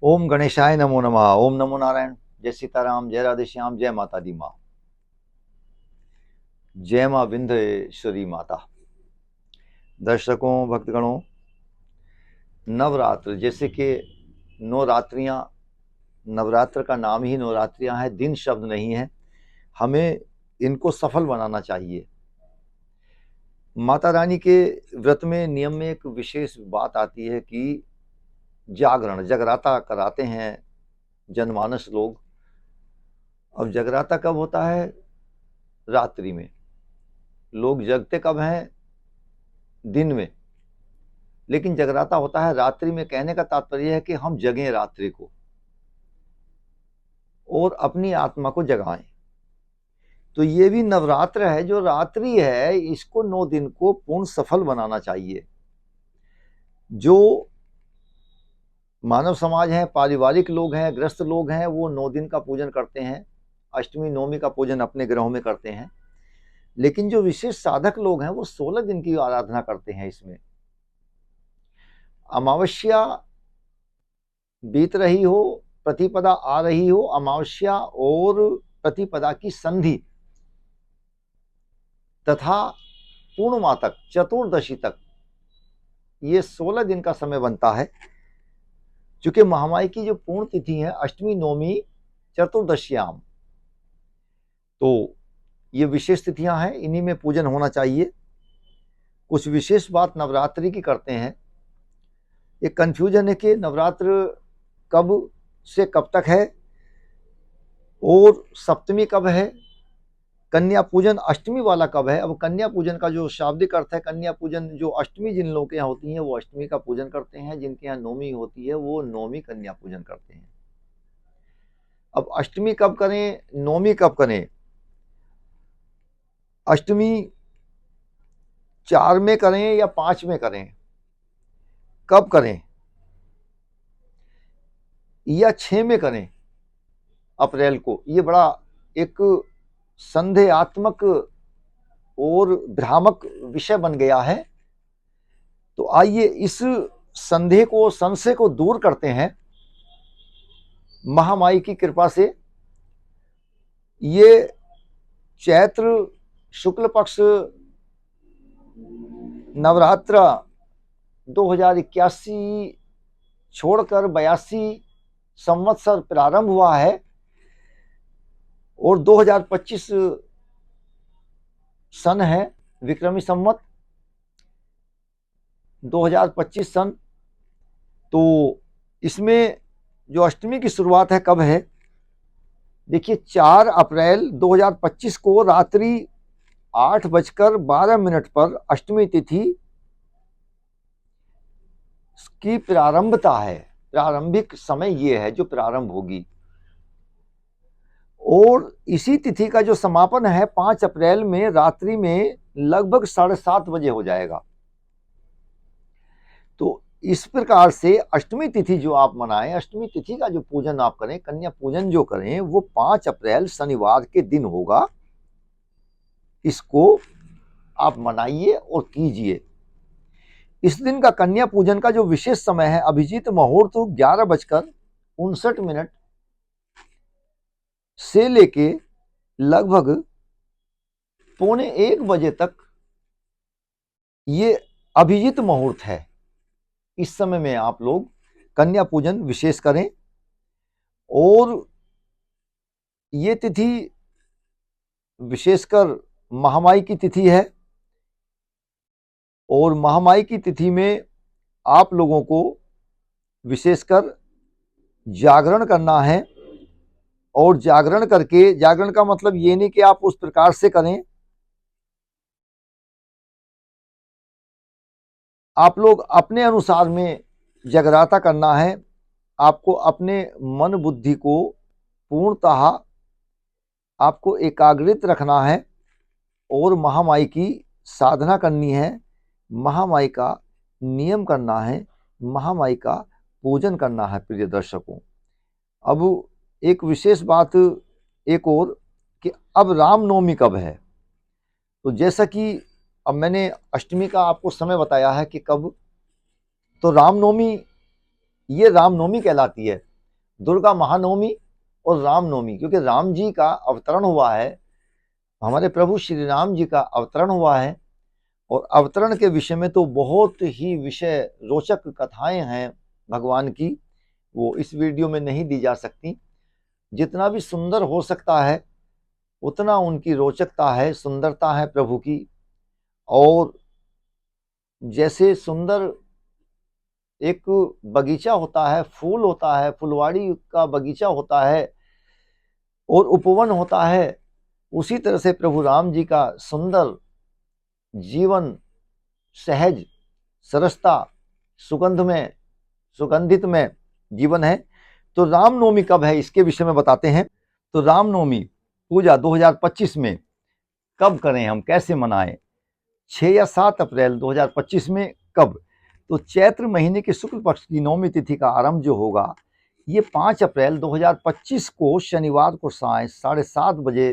ओम गणेशाय नमो नमः। ओम नमो नारायण। जय सीताराम, जय राधे श्याम, जय माता दी माँ, जय माँ विंध्येश्वरी माता। दर्शकों, भक्तगणों, नवरात्र जैसे कि नवरात्रियाँ, नवरात्र का नाम ही नवरात्रियाँ है, दिन शब्द नहीं है। हमें इनको सफल बनाना चाहिए। माता रानी के व्रत में नियम में एक विशेष बात आती है कि जागरण, जगराता कराते हैं जनमानस लोग। अब जगराता कब होता है? रात्रि में। लोग जगते कब हैं? दिन में। लेकिन जगराता होता है रात्रि में। कहने का तात्पर्य है कि हम जगें रात्रि को और अपनी आत्मा को जगाएं। तो ये भी नवरात्र है, जो रात्रि है, इसको 9 दिन को पूर्ण सफल बनाना चाहिए। जो मानव समाज है, पारिवारिक लोग हैं, गृहस्थ लोग हैं, वो 9 दिन का पूजन करते हैं। अष्टमी नवमी का पूजन अपने ग्रहों में करते हैं। लेकिन जो विशेष साधक लोग हैं वो 16 दिन की आराधना करते हैं। इसमें अमावस्या बीत रही हो, प्रतिपदा आ रही हो, अमावस्या और प्रतिपदा की संधि तथा पूर्णिमा तक, चतुर्दशी तक, ये 16 दिन का समय बनता है। चूंकि महामाई की जो पूर्ण तिथि है अष्टमी नवमी चतुर्दश्याम, तो ये विशेष तिथियां हैं, इन्हीं में पूजन होना चाहिए। कुछ विशेष बात नवरात्रि की करते हैं। एक कंफ्यूजन है कि नवरात्र कब से कब तक है और सप्तमी कब है, कन्या पूजन अष्टमी वाला कब है। अब कन्या पूजन का जो शाब्दिक अर्थ है, कन्या पूजन जो अष्टमी जिन लोगों के यहाँ होती है वो अष्टमी का पूजन करते हैं, जिनके यहाँ नौमी होती है वो नौमी कन्या पूजन करते हैं। अब अष्टमी कब करें, नौमी कब करें? अष्टमी 4 में करें या 5 में करें, कब करें, या 6 में करें अप्रैल को, ये बड़ा एक संदेहात्मक और भ्रामक विषय बन गया है। तो आइए इस संदेह को, संशय को दूर करते हैं महामाई की कृपा से। ये चैत्र शुक्ल पक्ष नवरात्र 2081 छोड़कर 82 संवत्सर प्रारंभ हुआ है और 2025 सन है, विक्रमी संवत 2025 सन। तो इसमें जो अष्टमी की शुरुआत है कब है? देखिए, 4 अप्रैल 2025 को रात्रि 8:12 पर अष्टमी तिथि की प्रारंभता है। प्रारंभिक समय ये है जो प्रारंभ होगी, और इसी तिथि का जो समापन है 5 अप्रैल में रात्रि में लगभग 7:30 बजे हो जाएगा। तो इस प्रकार से अष्टमी तिथि जो आप मनाएं, अष्टमी तिथि का जो पूजन आप करें, कन्या पूजन जो करें, वो 5 अप्रैल शनिवार के दिन होगा। इसको आप मनाइए और कीजिए। इस दिन का कन्या पूजन का जो विशेष समय है, अभिजीत मुहूर्त 11:59 से लेके लगभग 12:45 तक ये अभिजीत मुहूर्त है। इस समय में आप लोग कन्या पूजन विशेष करें। और ये तिथि विशेषकर महामाई की तिथि है, और महामाई की तिथि में आप लोगों को विशेषकर जागरण करना है। और जागरण करके, जागरण का मतलब ये नहीं कि आप उस प्रकार से करें, आप लोग अपने अनुसार में जगराता करना है। आपको अपने मन बुद्धि को पूर्णतः आपको एकाग्रित रखना है और महामाई की साधना करनी है, महामाई का नियम करना है, महामाई का पूजन करना है। प्रिय दर्शकों, अब एक विशेष बात एक और, कि अब रामनवमी कब है। तो जैसा कि अब मैंने अष्टमी का आपको समय बताया है कि कब, तो रामनवमी, ये रामनवमी कहलाती है। दुर्गा महानवमी और रामनवमी, क्योंकि राम जी का अवतरण हुआ है, हमारे प्रभु श्री राम जी का अवतरण हुआ है। और अवतरण के विषय में तो बहुत ही विषय रोचक कथाएं हैं भगवान की, वो इस वीडियो में नहीं दी जा सकती। जितना भी सुंदर हो सकता है उतना उनकी रोचकता है, सुंदरता है प्रभु की। और जैसे सुंदर एक बगीचा होता है, फूल होता है, फुलवाड़ी का बगीचा होता है और उपवन होता है, उसी तरह से प्रभु राम जी का सुंदर जीवन, सहज, सरसता, सुगंधित में जीवन है। तो रामनवमी कब है इसके विषय में बताते हैं। तो रामनवमी पूजा 2025 में कब करें, हम कैसे मनाएं? 6 या 7 अप्रैल 2025 में कब? तो चैत्र महीने के शुक्ल पक्ष की नवमी तिथि का आरंभ जो होगा ये 5 अप्रैल 2025 को शनिवार को साय 7:30 बजे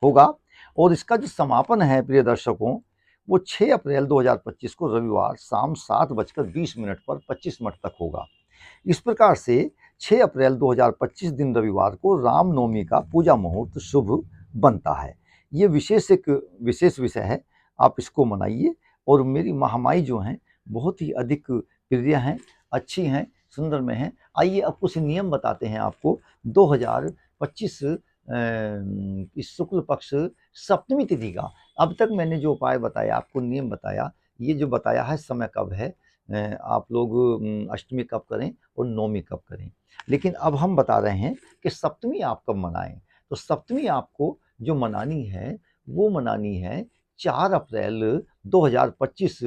होगा। और इसका जो समापन है प्रिय दर्शकों, वो 6 अप्रैल 2025 को रविवार शाम 7:20 पर 25 मिनट तक होगा। इस प्रकार से 6 अप्रैल 2025 दिन रविवार को रामनवमी का पूजा मुहूर्त शुभ बनता है। ये एक विशेष विषय है, आप इसको मनाइए। और मेरी महामाई जो हैं बहुत ही अधिक प्रिय हैं, अच्छी हैं, सुंदर में हैं। आइए अब कुछ नियम बताते हैं आपको। 2025 इस शुक्ल पक्ष सप्तमी तिथि का अब तक मैंने जो उपाय बताया, आपको नियम बताया, ये जो बताया है समय कब है, आप लोग अष्टमी कब करें और नवमी कब करें। लेकिन अब हम बता रहे हैं कि सप्तमी आप कब मनाएं। तो सप्तमी आपको जो मनानी है वो मनानी है 4 अप्रैल 2025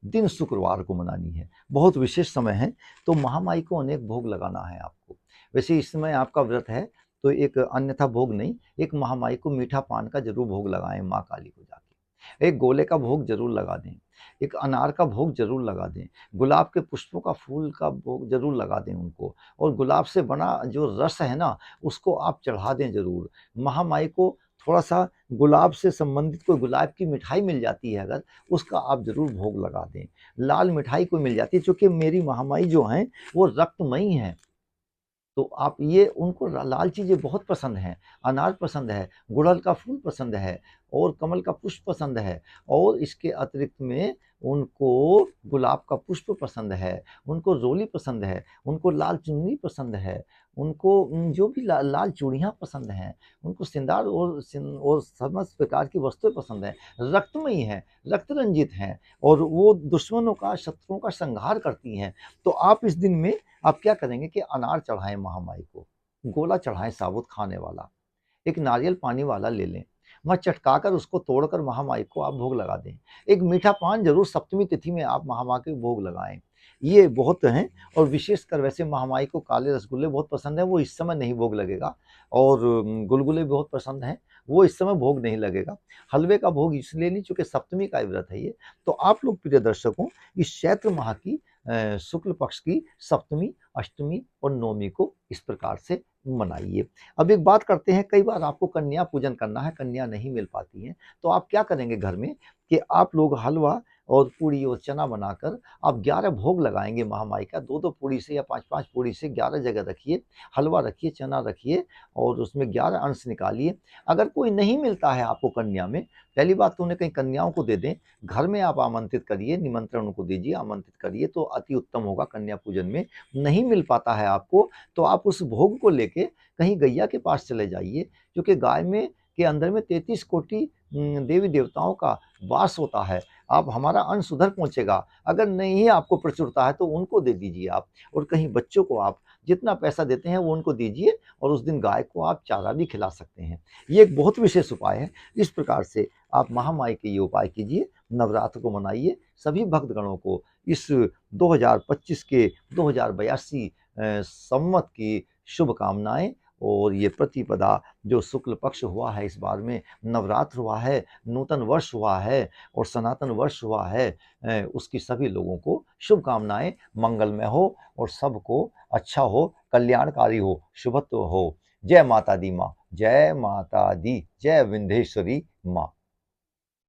दिन शुक्रवार को मनानी है। बहुत विशेष समय है। तो महामाई को अनेक भोग लगाना है आपको। वैसे इस समय आपका व्रत है तो एक अन्यथा भोग नहीं, एक महामाई को मीठा पान का जरूर भोग लगाएं माँ काली को जाके, एक गोले का भोग जरूर लगा दें, एक अनार का भोग जरूर लगा दें, गुलाब के पुष्पों का फूल का भोग जरूर लगा दें उनको, और गुलाब से बना जो रस है ना उसको आप चढ़ा दें जरूर। महामाई को थोड़ा सा गुलाब से संबंधित कोई गुलाब की मिठाई मिल जाती है अगर, उसका आप जरूर भोग लगा दें। लाल मिठाई कोई मिल जाती है, क्योंकि मेरी महामाई जो हैं वो रक्तमयी हैं, तो आप ये उनको लाल चीज़ें बहुत पसंद हैं, अनार पसंद है, गुड़हल का फूल पसंद है और कमल का पुष्प पसंद है, और इसके अतिरिक्त में उनको गुलाब का पुष्प पसंद है, उनको रोली पसंद है, उनको लाल चुन्नी पसंद है, उनको जो भी लाल चूड़ियाँ पसंद हैं, उनको सिंगार और समस्त प्रकार की वस्तुएं पसंद हैं, रक्तमयी हैं, रक्त रंजित हैं, और वो दुश्मनों का, शत्रुओं का संहार करती हैं। तो आप इस दिन में आप क्या करेंगे कि अनार चढ़ाएं महामाई को, गोला चढ़ाएं साबुत खाने वाला, एक नारियल पानी वाला ले लें, वहाँ चटकाकर उसको तोड़कर महामाई को आप भोग लगा दें। एक मीठा पान जरूर सप्तमी तिथि में आप महामाई के भोग लगाएं। ये बहुत हैं। और विशेषकर वैसे महामाई को काले रसगुल्ले बहुत पसंद है, वो इस समय नहीं भोग लगेगा। और गुलगुले बहुत पसंद हैं, वो इस समय भोग नहीं लगेगा। हलवे का भोग इसलिए नहीं चूंकि सप्तमी का व्रत है ये। तो आप लोग प्रिय दर्शकों इस चैत्र माह की शुक्ल पक्ष की सप्तमी, अष्टमी और नवमी को इस प्रकार से मनाइए। अब एक बात करते हैं, कई बार आपको कन्या पूजन करना है, कन्या नहीं मिल पाती है, तो आप क्या करेंगे घर में कि आप लोग हलवा और पूड़ी और चना बनाकर आप 11 भोग लगाएंगे महामाई का। 2-2 पूड़ी से या 5-5 पूड़ी से 11 जगह रखिए, हलवा रखिए, चना रखिए और उसमें 11 अंश निकालिए। अगर कोई नहीं मिलता है आपको कन्या में, पहली बात तो उन्हें कहीं कन्याओं को दे दें, घर में आप आमंत्रित करिए, निमंत्रण उनको दीजिए, आमंत्रित करिए तो अति उत्तम होगा कन्या पूजन में। नहीं मिल पाता है आपको तो आप उस भोग को लेके कहीं गैया के पास चले जाइए, क्योंकि गाय में के अंदर में 33 कोटि देवी देवताओं का वास होता है। आप हमारा अंश उधर पहुंचेगा। अगर नहीं आपको प्रचुरता है तो उनको दे दीजिए आप, और कहीं बच्चों को आप जितना पैसा देते हैं वो उनको दीजिए, और उस दिन गाय को आप चारा भी खिला सकते हैं। ये एक बहुत विशेष उपाय है। इस प्रकार से आप महामाई के ये उपाय कीजिए, नवरात्र को मनाइए। सभी भक्तगणों को इस 2025 के 2082 संवत की शुभकामनाएं। और ये प्रतिपदा जो शुक्ल पक्ष हुआ है, इस बार में नवरात्र हुआ है, नूतन वर्ष हुआ है और सनातन वर्ष हुआ है, उसकी सभी लोगों को शुभकामनाएं, मंगलमय हो और सबको अच्छा हो, कल्याणकारी हो, शुभत्व हो। जय माता दी माँ, जय माता दी, जय विंध्येश्वरी माँ।